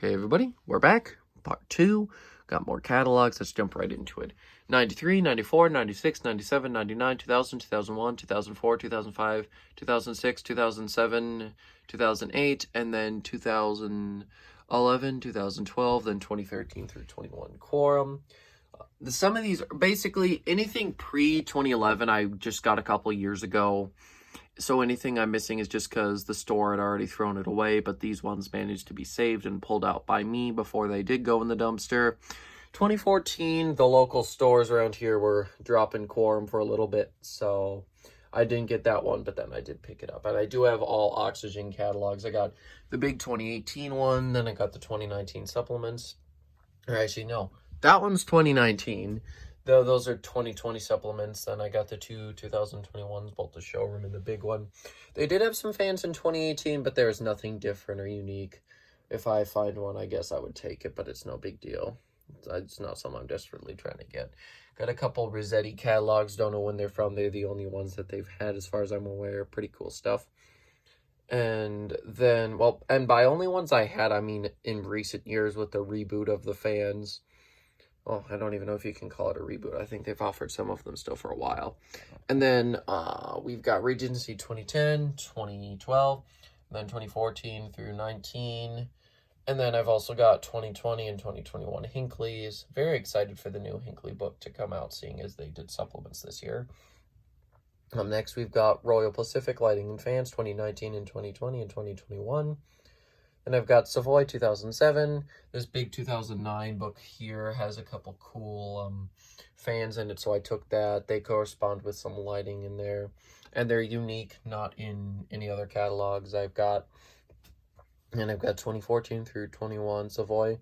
Okay, everybody, we're back. Part 2. Got more catalogs. Let's jump right into it. 93, 94, 96, 97, 99, 2000, 2001, 2004, 2005, 2006, 2007, 2008, and then 2011, 2012, then 2013 through 21 Quorum. Some of these, basically anything pre-2011, I just got a couple years ago. So anything I'm missing is just because the store had already thrown it away, but these ones managed to be saved and pulled out by me before they did go in the dumpster. 2014, the local stores around here were dropping Quorum for a little bit, so I didn't get that one, but then I did pick it up. And I do have all Oxygen catalogs. I got the big 2018 one, then I got the 2019 supplements. Or actually, no, that one's 2019. Though those are 2020 supplements, then I got the two 2021s, both the showroom and the big one. They did have some fans in 2018, but there's nothing different or unique. If I find one, I guess I would take it, but it's no big deal. It's not something I'm desperately trying to get. Got a couple Rossetti catalogs, don't know when they're from. They're the only ones that they've had as far as I'm aware. Pretty cool stuff. And then, well, and by only ones I had, I mean in recent years with the reboot of the fans. Well, I don't even know if you can call it a reboot. I think they've offered some of them still for a while. And then we've got Regency 2010, 2012, and then 2014 through 19. And then I've also got 2020 and 2021 Hinckley's. Very excited for the new Hinckley book to come out, seeing as they did supplements this year. Next, we've got Royal Pacific Lighting and Fans 2019 and 2020 and 2021. And I've got Savoy 2007. This big 2009 book here has a couple cool fans in it, so I took that. They correspond with some lighting in there, and they're unique, not in any other catalogs I've got. And I've got 2014 through 21 Savoy.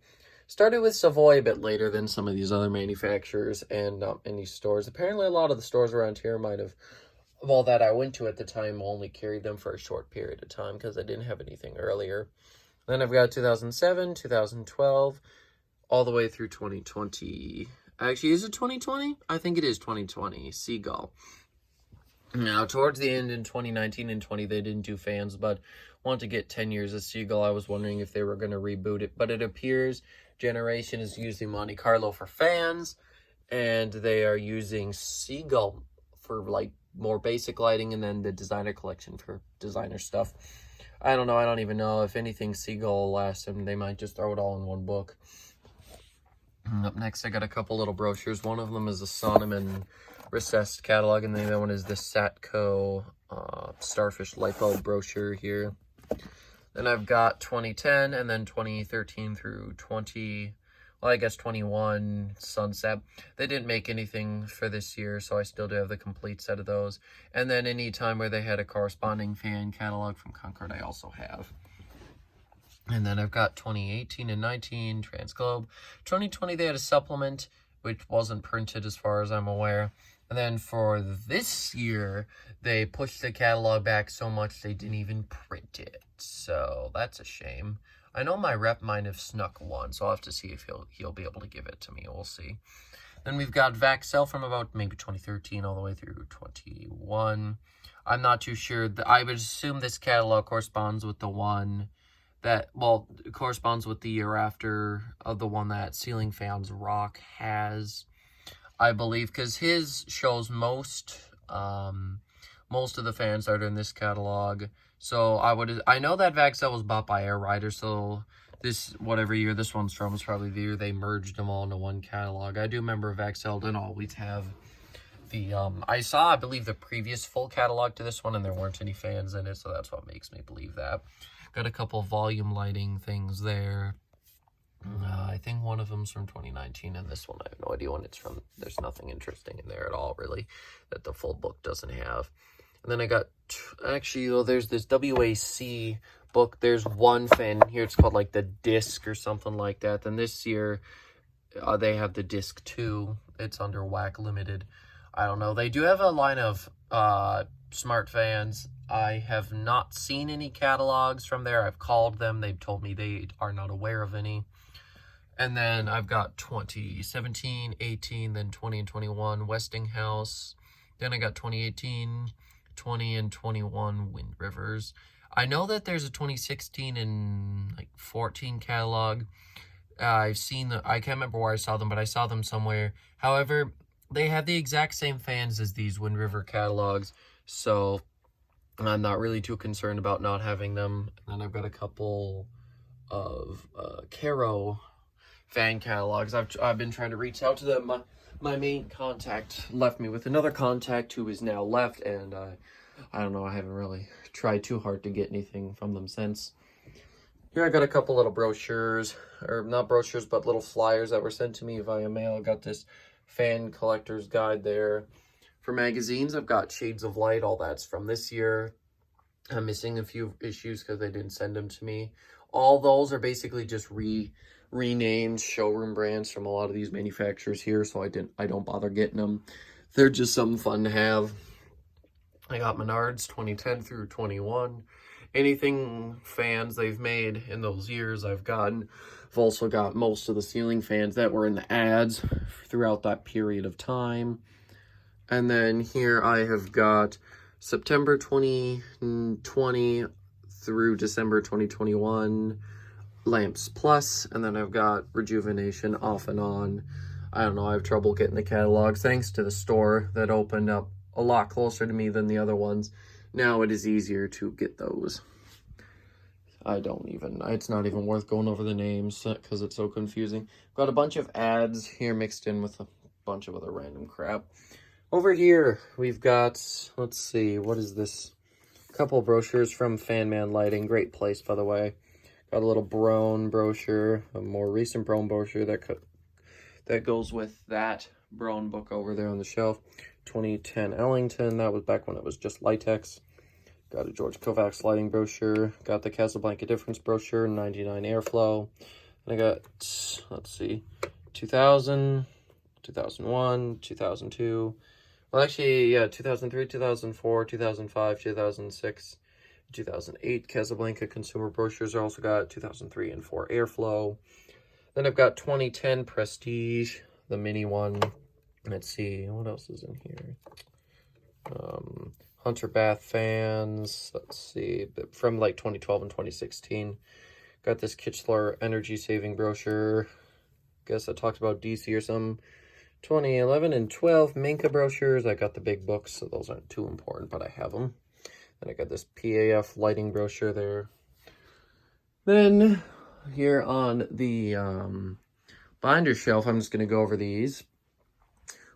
Started with Savoy a bit later than some of these other manufacturers and any stores. Apparently, a lot of the stores around here might have, well, that I went to at the time, only carried them for a short period of time because I didn't have anything earlier. Then I've got 2007, 2012, all the way through 2020. Actually, is it 2020? I think it is 2020. Seagull. Now, towards the end in 2019 and 20, they didn't do fans, but want to get 10 years of Seagull. I was wondering if they were going to reboot it, but it appears Generation is using Monte Carlo for fans, and they are using Seagull for, like, more basic lighting, and then the designer collection for designer stuff. I don't know. I don't even know. If anything, Seagull will last them. They might just throw it all in one book. Up next, I got a couple little brochures. One of them is a Sonneman recessed catalog, and the other one is the Satco Starfish light bulb brochure here. Then I've got 2010, and then 2013 through 20... well, I guess 21 Sunset. They didn't make anything for this year, so I still do have the complete set of those. And then any time where they had a corresponding fan catalog from Concord, I also have. And then I've got 2018 and 19 Transglobe. 2020, they had a supplement, which wasn't printed as far as I'm aware. And then for this year, they pushed the catalog back so much they didn't even print it. So that's a shame. I know my rep might have snuck one, so I'll have to see if he'll be able to give it to me. We'll see. Then we've got Vaxel from about maybe 2013 all the way through 21. I'm not too sure. I would assume this catalog corresponds with the one that, well, corresponds with the year after of the one that Ceiling Fans Rock has, I believe, because his shows most of the fans that are in this catalog. So I know that Vaxel was bought by Air Rider, so this, whatever year this one's from, is probably the year they merged them all into one catalog. I do remember Vaxel didn't always have the, I believe, the previous full catalog to this one, and there weren't any fans in it, so that's what makes me believe that. Got a couple volume lighting things there. I think one of them's from 2019, and this one I have no idea when it's from. There's nothing interesting in there at all, really, that the full book doesn't have. And then I got, actually, well, there's this WAC book. There's one fan here. It's called, like, the Disc or something like that. Then this year, they have the Disc 2. It's under WAC Limited. I don't know. They do have a line of smart fans. I have not seen any catalogs from there. I've called them. They've told me they are not aware of any. And then I've got 2017, 18, then 20 and 21 Westinghouse. Then I got 2018, 20 and 21 Wind Rivers. I know that there's a 2016 and like 14 catalog. I've seen I can't remember where I saw them, but I saw them somewhere. However, they have the exact same fans as these Wind River catalogs, so I'm not really too concerned about not having them. And then I've got a couple of Caro fan catalogs. I've been trying to reach out to them. My main contact left me with another contact who is now left, and I don't know, I haven't really tried too hard to get anything from them since. Here I got a couple little brochures, or not brochures, but little flyers that were sent to me via mail. I got this fan collector's guide there. For magazines, I've got Shades of Light. All that's from this year. I'm missing a few issues because they didn't send them to me. All those are basically just renamed showroom brands from a lot of these manufacturers here, so I don't bother getting them. They're just something fun to have. I got Menards 2010 through 21. Anything fans they've made in those years I've gotten. I've also got most of the ceiling fans that were in the ads throughout that period of time. And then here I have got September 2020 through December 2021 Lamps Plus, and then I've got Rejuvenation off and on. I don't know, I have trouble getting the catalogs thanks to the store that opened up a lot closer to me than the other ones. Now it is easier to get those. It's not even worth going over the names because it's so confusing. Got a bunch of ads here mixed in with a bunch of other random crap. Over here, we've got, let's see, what is this? A couple brochures from Fan Man Lighting. Great place, by the way. Got a little Broan brochure, a more recent Broan brochure that goes with that Broan book over there on the shelf. 2010 Ellington, that was back when it was just Litex. Got a George Kovacs lighting brochure. Got the Casablanca Difference brochure, 99 Airflow. And I got, let's see, 2000, 2001, 2002. Well, actually, yeah, 2003, 2004, 2005, 2006, 2008 Casablanca consumer brochures. I also got 2003 and 4 Airflow. Then I've got 2010 Prestige, the mini one. Let's see, what else is in here? Hunter Bath fans, let's see, from like 2012 and 2016. Got this Kichler energy saving brochure. Guess I talked about DC or something. 2011 and 12 Minka brochures. I got the big books, so those aren't too important, but I have them. Then I got this PAF lighting brochure there. Then here on the binder shelf, I'm just going to go over these.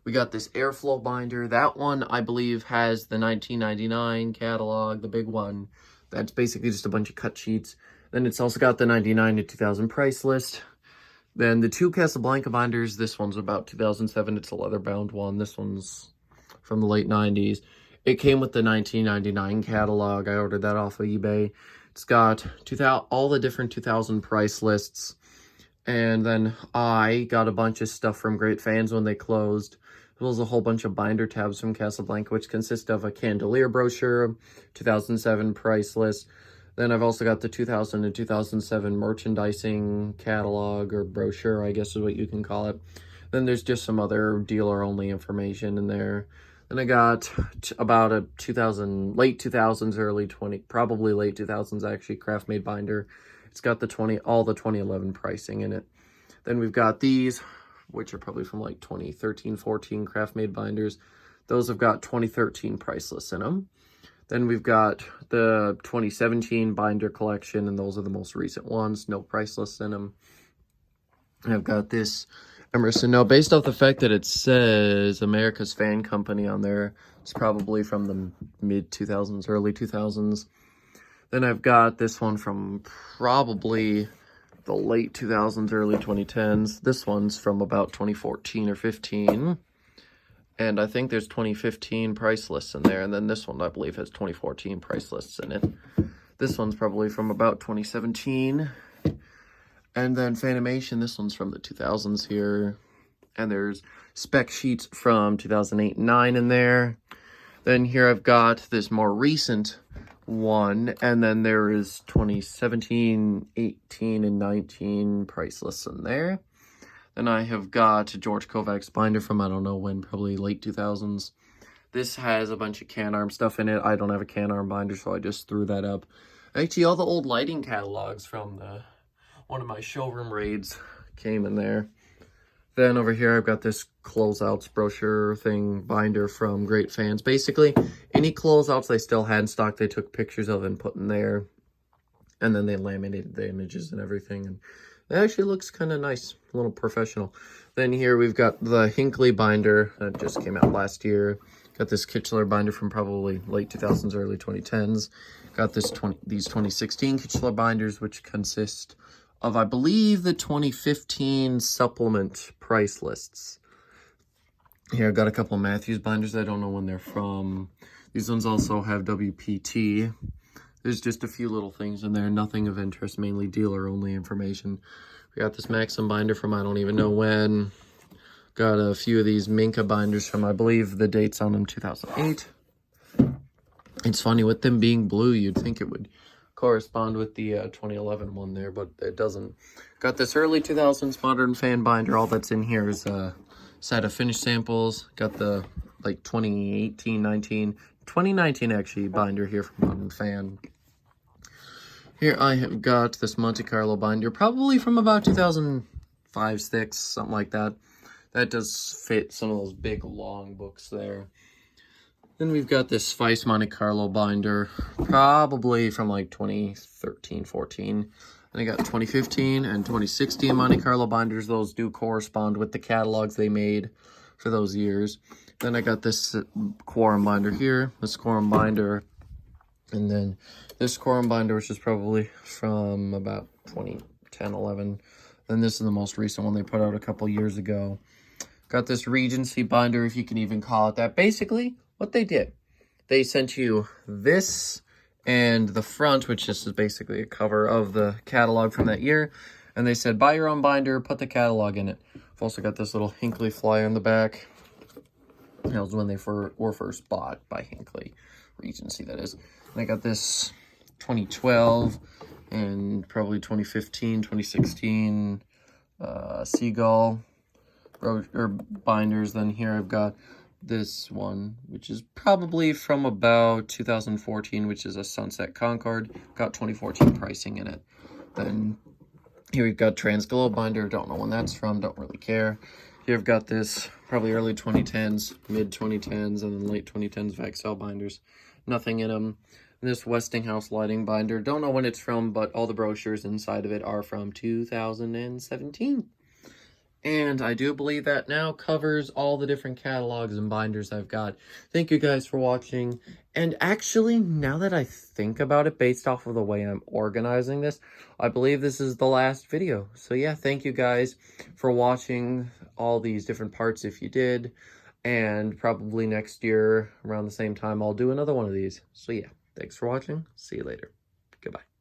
We got this Airflow binder. That one, I believe, has the 1999 catalog, the big one. That's basically just a bunch of cut sheets. Then it's also got the 99 to 2000 price list. Then the two Casablanca binders, this one's about 2007. It's a leather-bound one. This one's from the late 90s. It came with the 1999 catalog. I ordered that off of eBay. It's got all the different 2000 price lists. And then I got a bunch of stuff from Great Fans when they closed. There was a whole bunch of binder tabs from Casablanca, which consist of a Candelier brochure, 2007 price list. Then I've also got the 2000 and 2007 merchandising catalog, or brochure, I guess is what you can call it. Then there's just some other dealer-only information in there. Then I got about a late 2000s, probably late 2000s actually, craft made binder. It's got all the 2011 pricing in it. Then we've got these, which are probably from like 2013, 14 craft made binders. Those have got 2013 price lists in them. Then we've got the 2017 binder collection, and those are the most recent ones. No price lists in them. And I've got this Emerson. Now, based off the fact that it says America's Fan Company on there, it's probably from the mid-2000s, early 2000s. Then I've got this one from probably the late 2000s, early 2010s. This one's from about 2014 or 15. And I think there's 2015 price lists in there. And then this one, I believe, has 2014 price lists in it. This one's probably from about 2017. And then Fanimation, this one's from the 2000s here. And there's spec sheets from 2008 and 9 in there. Then here I've got this more recent one. And then there is 2017, 18, and 19 price lists in there. Then I have got a George Kovacs binder from, I don't know when, probably late 2000s. This has a bunch of can arm stuff in it. I don't have a can arm binder, so I just threw that up. Actually, all the old lighting catalogs from one of my showroom raids came in there. Then over here, I've got this closeouts brochure thing binder from Great Fans. Basically, any closeouts they still had in stock, they took pictures of and put in there. And then they laminated the images and everything. And it actually looks kind of nice, a little professional. Then here we've got the Hinckley binder that just came out last year. Got this Kichler binder from probably late 2000s, early 2010s. Got these 2016 Kichler binders, which consist of, I believe, the 2015 supplement price lists. Here, I've got a couple of Matthews binders. I don't know when they're from. These ones also have WPT. There's just a few little things in there, nothing of interest, mainly dealer-only information. We got this Maxim binder from I don't even know when. Got a few of these Minka binders from, I believe, the dates on them, 2008. It's funny, with them being blue, you'd think it would correspond with the 2011 one there, but it doesn't. Got this early 2000s Modern Fan binder. All that's in here is a set of finished samples. Got the, like, 2019 actually binder here from Modern Fan. Here I have got this Monte Carlo binder, probably from about 2005, 6, something like that. That does fit some of those big long books there. Then we've got this Feist Monte Carlo binder, probably from like 2013, 14. And I got 2015 and 2016 Monte Carlo binders. Those do correspond with the catalogs they made for those years. Then I got this Quorum binder here, this Quorum binder, and then this Quorum binder, which is probably from about 2010, 11. Then this is the most recent one they put out a couple years ago. Got this Regency binder, if you can even call it that. Basically, what they did, they sent you this and the front, which is basically a cover of the catalog from that year. And they said, buy your own binder, put the catalog in it. I've also got this little Hinckley flyer in the back. That was when they were first bought by Hinckley. Regency, that is. And I got this 2012 and probably 2015, 2016 Seagull binders. Then here I've got this one, which is probably from about 2014, which is a Sunset Concord. Got 2014 pricing in it. Then here we've got Transglobe binder. Don't know when that's from. Don't really care. Here I've got this probably early 2010s, mid 2010s, and then late 2010s Vaxel binders. Nothing in them. And this Westinghouse lighting binder. Don't know when it's from, but all the brochures inside of it are from 2017. And I do believe that now covers all the different catalogs and binders I've got. Thank you guys for watching. And actually, now that I think about it, based off of the way I'm organizing this, I believe this is the last video. So yeah, thank you guys for watching all these different parts if you did. And probably next year, around the same time, I'll do another one of these. So yeah, thanks for watching. See you later. Goodbye.